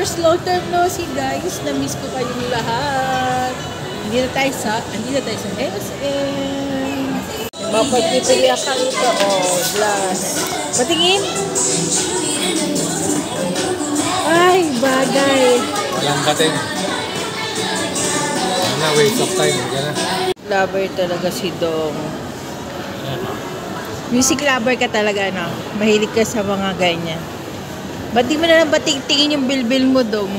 course, long term no see guys. Na-miss ko kayong lahat. Hindi na tayo sa SM. Mapagpipili ako ito. Oh, glass. Patingin. Ay, bagay. Walang kating. Wala, waste of time. Lover talaga si Dong. Music lover ka talaga, no? Mahilig ka sa mga ganyan. Ba't di mo na lang tingin yung bilbil mo, Dong?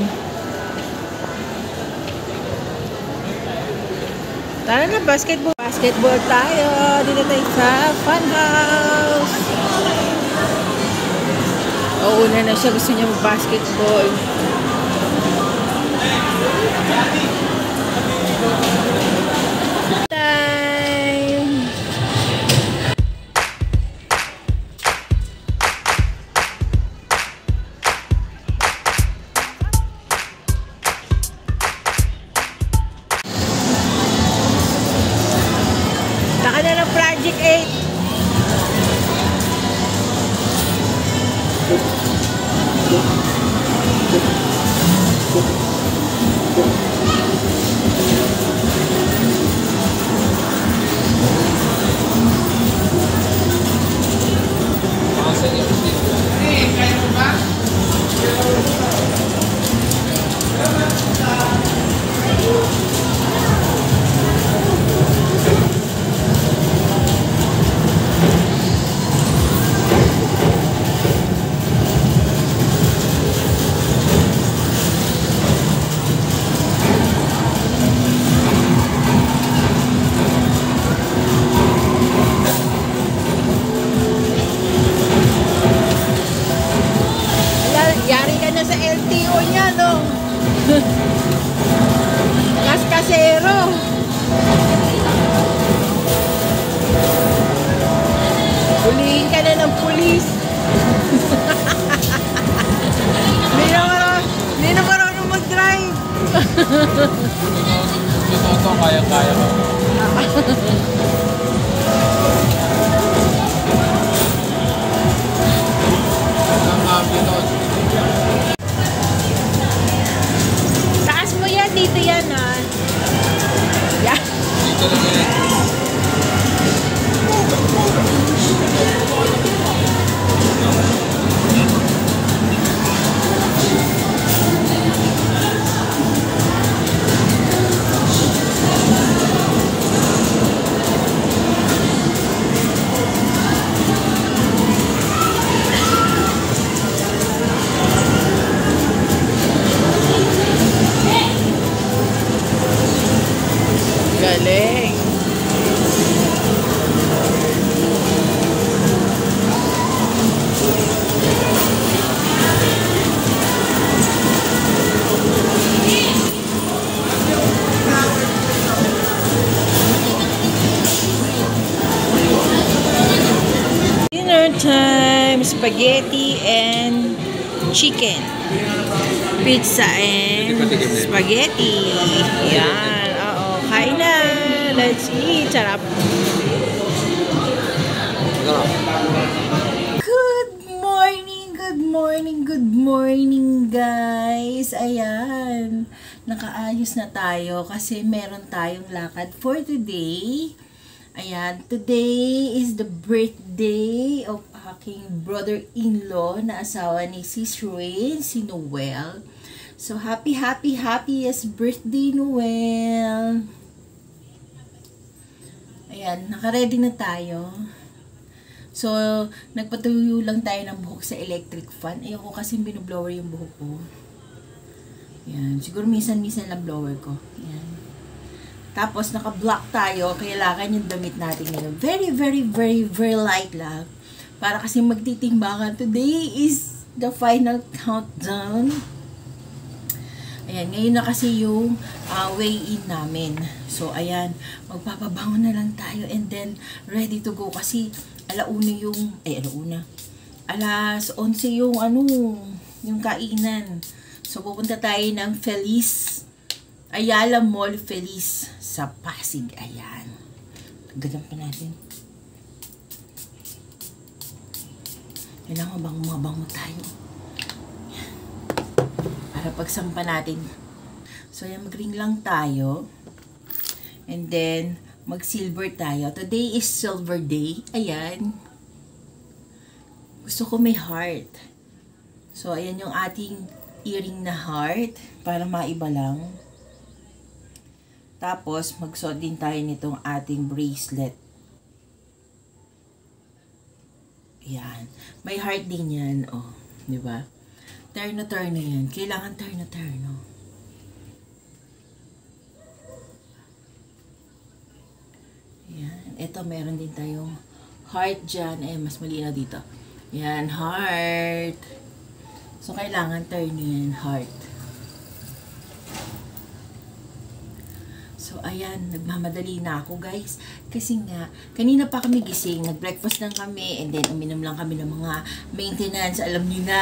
Tara na, basketball. Basketball tayo. Dito tayo sa fun house. Oo, una na siya. Gusto niya mag-basketball. Project 8. Kaskasero. Hulihin ka na ng pulis. Hindi na marunong mag-drive. Ito, kaya-kaya ko. Taas mo yan, dito yan ha. Yan. Dito lang yan. Galing. Dinner time, spaghetti and chicken. Pizza and spaghetti. Yan. Kain na. Let's eat. Sarap. Good morning guys. Ayan. Nakaayos na tayo kasi meron tayong lakad for today. Ayan. Today is the birthday of aking brother-in-law na asawa ni Sis Rain, si Noel. So, happiest birthday, Noel. Ayan, naka-ready na tayo. So, nagpatuyo lang tayo ng buhok sa electric fan. Ayoko kasi binublower yung buhok ko. Ayan, siguro minsan lang blower ko. Ayan. Tapos, naka-block tayo. Kailangan yung damit natin ngayon. Very light lang. Para kasi magtitimbangan. Today is the final countdown. Ayan, ngayon na kasi yung weigh-in namin. So, ayan, magpapabango na lang tayo and then ready to go kasi alas 11 yung yung kainan. So, pupunta tayo ng Ayala Mall Feliz sa Pasig. Ayan. Gagan pa natin. Kailangan mabango tayo. para pagsampa natin. So, ayan, mag-ring lang tayo. And then, mag-silver tayo. Today is silver day. Ayan. Gusto ko may heart. So, ayan yung ating earring na heart. Para maiba lang. Tapos, magsuot din tayo nitong ating bracelet. Ayan. May heart din yan. Oh, di ba? Terno-terno yan. Kailangan terno-terno. Ayan. Ito, meron din tayong heart dyan. Ayan, mas malinaw dito. Ayan, heart. So, kailangan terno yan, heart. So, ayan, nagmamadali na ako, guys. Kasi nga, kanina pa kami gising, nag-breakfast lang kami, and then uminom lang kami ng mga maintenance. Alam niyo na,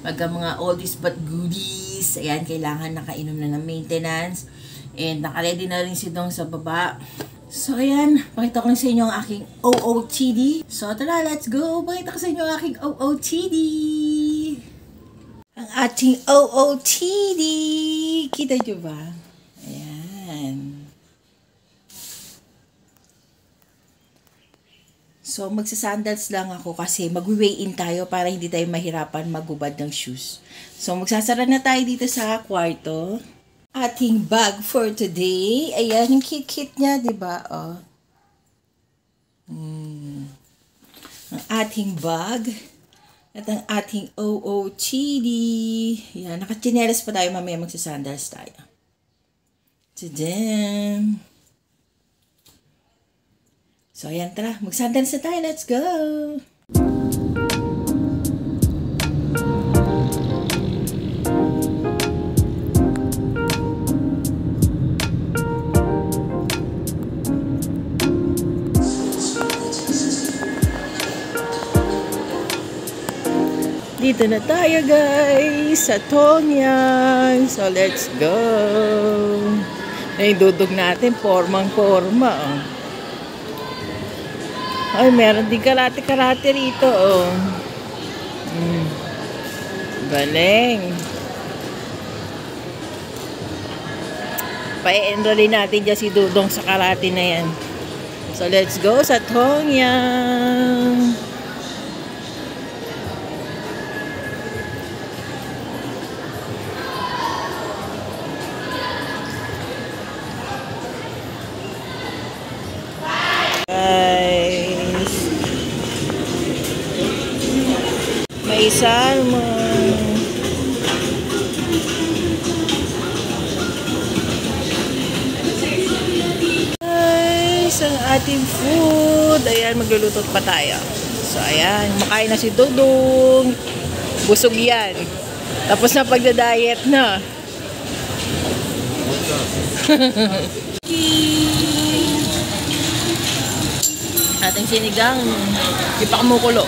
pagka mga oldies but goodies, ayan, kailangan nakainom na ng maintenance. And naka-ready na rin si Dong sa baba. So, ayan, pakita ko lang sa inyo ang aking OOTD. So, tara, let's go. Pakita ko sa inyo ang aking OOTD. Ang ating OOTD. Kita nyo ba? Ayan. So, magsasandals lang ako kasi mag-weigh in tayo para hindi tayo mahirapan magubad ng shoes. So, magsasara na tayo dito sa kwarto. Ating bag for today. Ayan, yung kit-kit niya, diba? Oh. Ang ating bag. At ang ating OOTD. Ayan, nakachinelas pa tayo. Mamaya magsasandals tayo. Tadam! So, ayan, tara. Magsandals na tayo. Let's go! Dito na tayo, guys, sa Tongyang. So, let's go. Naidudog natin, formang-forma. Oh. Ay, meron din karate-karate rito. Oh. Galing. Pa-enrollin natin dyan si Dudong sa karate na yan. So, let's go sa Tongyang. Guys, may salmon. Guys, ang ating food. Ayan, magluluto pa tayo. So, ayan, makain na si Dudong. Busog yan. Tapos na pagda-diet na. Ating sinigang, di pa kumukulo.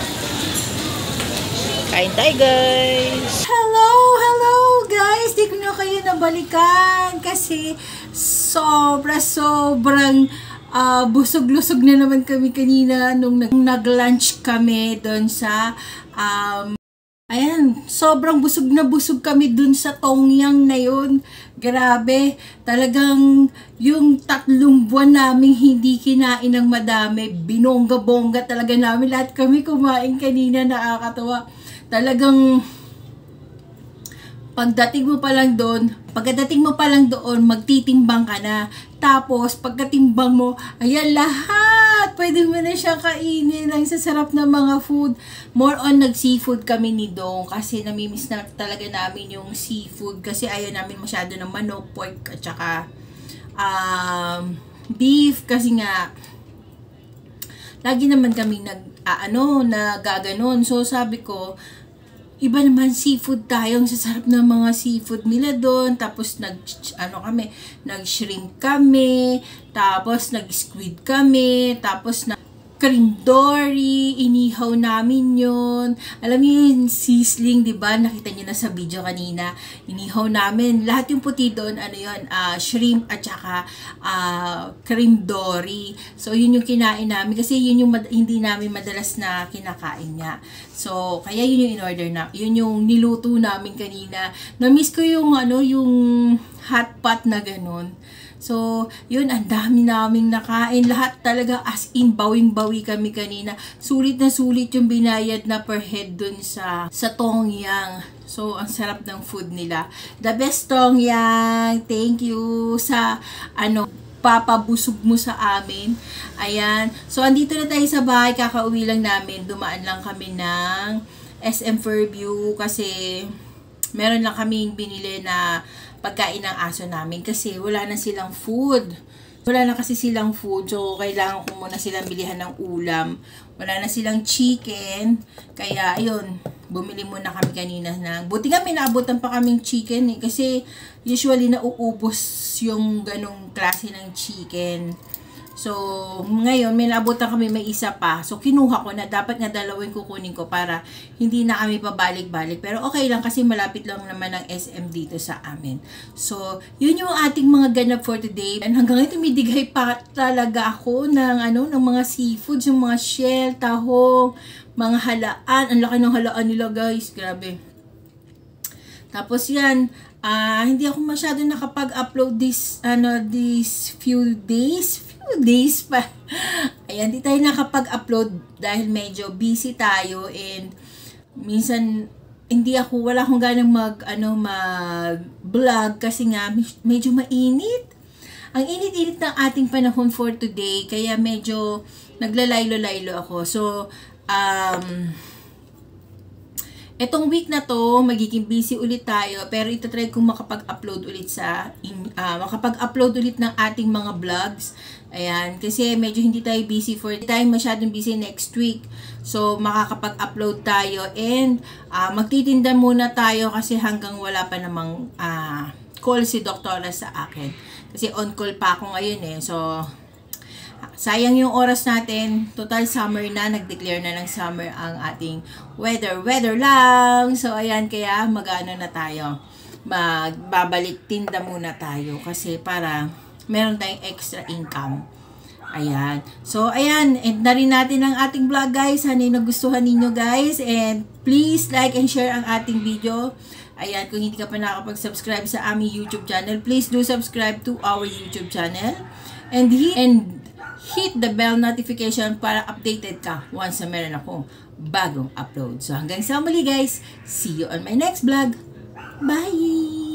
Kain tayo, guys. Hello guys. Di ko na kayo nabalikan kasi sobrang busog-lusog na naman kami kanina nung nag-lunch kami doon sa ayan, sobrang busog na busog kami dun sa Tongyang na yun. Grabe, talagang yung 3 buwan namin hindi kinain ng madami. Binongga-bongga talaga namin. Lahat kami kumain kanina, nakakatawa. Talagang pagdating mo pa lang doon, magtitimbang ka na. Tapos, pagkatimbang mo, ayan lahat. Pwede mo na siya kainin. Ang sasarap ng mga food. More on nag-seafood kami ni Dong. Kasi namimiss na talaga namin yung seafood. Kasi ayaw namin masyado ng manok, pork, at saka beef. Kasi nga, lagi naman kami nagaganon. So, sabi ko, iba naman seafood tayo. Ang sasarap ng mga seafood nila doon. Tapos nag-shrimp kami. Tapos nag-squid kami. Tapos karindori, inihaw namin yun. Alam niyo yung sizzling, di ba? Nakita niyo na sa video kanina. Inihaw namin. Lahat yung puti doon, ano yun, shrimp at saka karindori. So, yun yung kinain namin. Kasi yun yung hindi namin madalas na kinakain niya. So, kaya yun yung in-order na. Yun yung niluto namin kanina. Na-miss ko yung, yung hot pot na ganun. So, yun, ang dami naming nakain. Lahat talaga as in, bawing-bawi kami kanina. Sulit na sulit yung binayad na per head dun sa Tongyang. So, ang sarap ng food nila. The best Tongyang. Thank you sa, papabusog mo sa amin. Ayan. So, andito na tayo sa bahay. Kakauwi lang namin. Dumaan lang kami ng SM Fairview kasi meron lang kaming binili na pagkain ng aso namin kasi wala na silang food. Wala na kasi silang food, so kailangan ko muna silang bilihan ng ulam. Wala na silang chicken, kaya ayun, bumili muna kami kanina ng, buti nga may naabutan pa kaming chicken kasi usually nauubos yung ganong klase ng chicken. So, ngayon, may naabutan kami, may isa pa. So, kinuha ko na. Dapat nga dalawin kukunin ko para hindi na kami pabalik-balik. Pero okay lang kasi malapit lang naman ang SM dito sa amin. So, yun yung ating mga ganap for today. And hanggang ngayon, tumidigay pa talaga ako ng, ng mga seafoods, yung mga shell, tahong, mga halaan. Ang laki ng halaan nila, guys. Grabe. Tapos yan, hindi ako masyado nakapag-upload this few days pa. Ayan, di tayo nakapag-upload dahil medyo busy tayo and minsan wala akong ganang mag-vlog kasi nga medyo mainit. Ang init-init ng ating panahon for today kaya medyo naglalaylo-laylo ako. So, etong week na to, magiging busy ulit tayo, pero itatry kong makapag-upload ulit makapag-upload ulit ng ating mga vlogs. Ayan, kasi medyo hindi tayo busy masyadong busy next week. So, makakapag-upload tayo and magtitinda muna tayo kasi hanggang wala pa namang call si Doktora sa akin. Kasi on call pa ako ngayon So, sayang yung oras natin. Total summer na. Nag-declare na ng summer ang ating weather. Weather lang. So, ayan. Kaya mag-ano na tayo. Magbabalik tinda muna tayo. Kasi para meron tayong extra income. Ayan. So, ayan. And na rin natin ang ating vlog, guys. Sana yung nagustuhan ninyo, guys. And please like and share ang ating video. Ayan. Kung hindi ka pa nakapag-subscribe sa aming YouTube channel, please do subscribe to our YouTube channel. And hit the bell notification para updated ka once na meron akong bagong upload. So hanggang sa muli guys, see you on my next vlog. Bye!